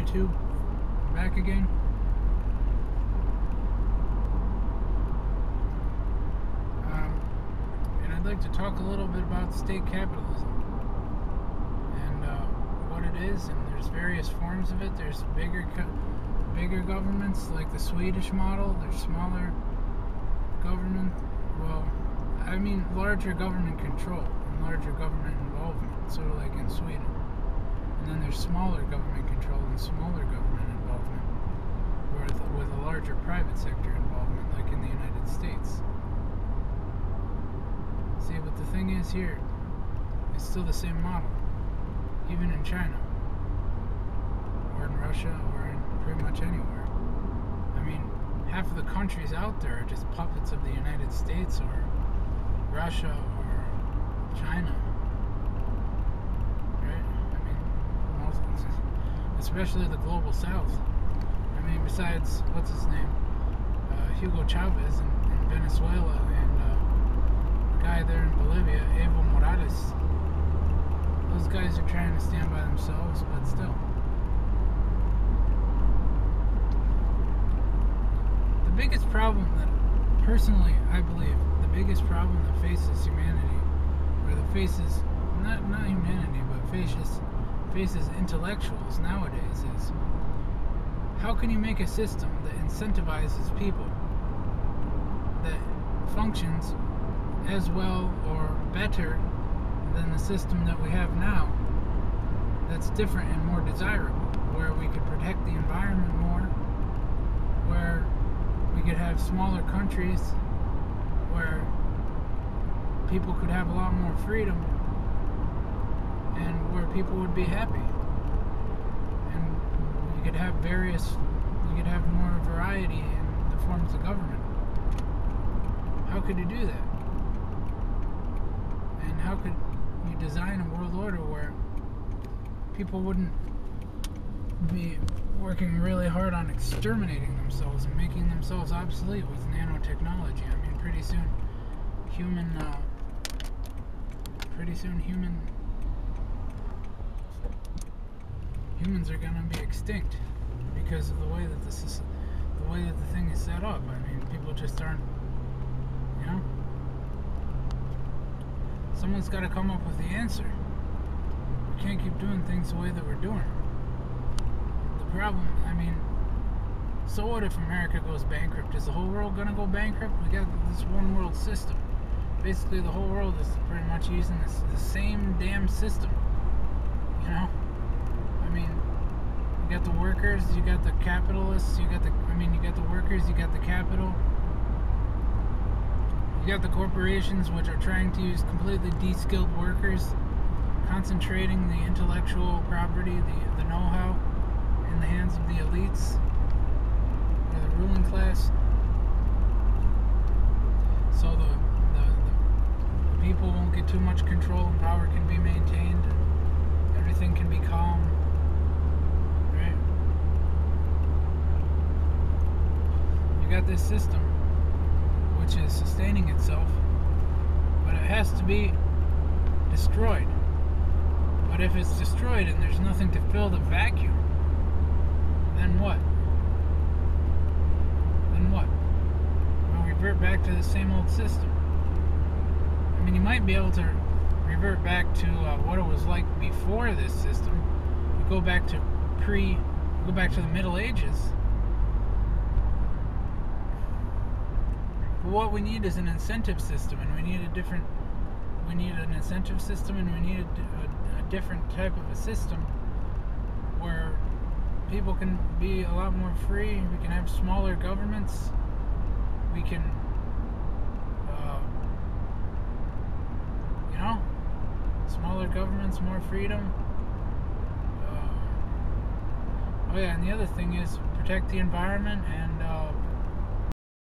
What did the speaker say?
YouTube. I'm back again. And I'd like to talk a little bit about state capitalism and what it is. And there's various forms of it. There's bigger governments like the Swedish model. There's smaller government. Well, I mean larger government control and larger government involvement, sort of like in Sweden. And then there's smaller government control and smaller government involvement with a larger private sector involvement, like in the United States. See, but the thing is here, it's still the same model, even in China, or in Russia, or in pretty much anywhere. I mean, half of the countries out there are just puppets of the United States, or Russia, or China. Especially the global south. I mean, besides, what's his name? Hugo Chavez in Venezuela, and the guy there in Bolivia, Evo Morales. Those guys are trying to stand by themselves, but still. The biggest problem that, personally, I believe, the biggest problem that faces humanity, or that faces, not humanity, but faces intellectuals nowadays is, how can you make a system that incentivizes people that functions as well or better than the system that we have now, that's different and more desirable, where we could protect the environment more, where we could have smaller countries, where people could have a lot more freedom, and where people would be happy, and we could have more variety in the forms of government. How could you do that? And how could you design a world order where people wouldn't be working really hard on exterminating themselves and making themselves obsolete with nanotechnology? I mean, pretty soon humans are gonna be extinct because of the way that the thing is set up. I mean, people just aren't, you know. Someone's got to come up with the answer. We can't keep doing things the way that we're doing. The problem, I mean, so what if America goes bankrupt? Is the whole world gonna go bankrupt? We got this one world system. Basically, the whole world is pretty much using the same damn system. You know? I mean, you got the workers, you got the capitalists, you got the workers, you got the capital. You got the corporations, which are trying to use completely de-skilled workers, concentrating the intellectual property, the know-how in the hands of the elites, or the ruling class. So the people won't get too much control, and power can be maintained, and everything can be calm, right? You got this system which is sustaining itself, but it has to be destroyed. But if it's destroyed and there's nothing to fill the vacuum, then what? Then what? We'll revert back to the same old system. I mean, you might be able to revert back to what it was like before this system. You go back to the Middle Ages. But what we need is an incentive system, and we need an incentive system, and we need a different type of a system where people can be a lot more free. We can have smaller governments. We can smaller governments, more freedom. Oh yeah, and the other thing is protect the environment and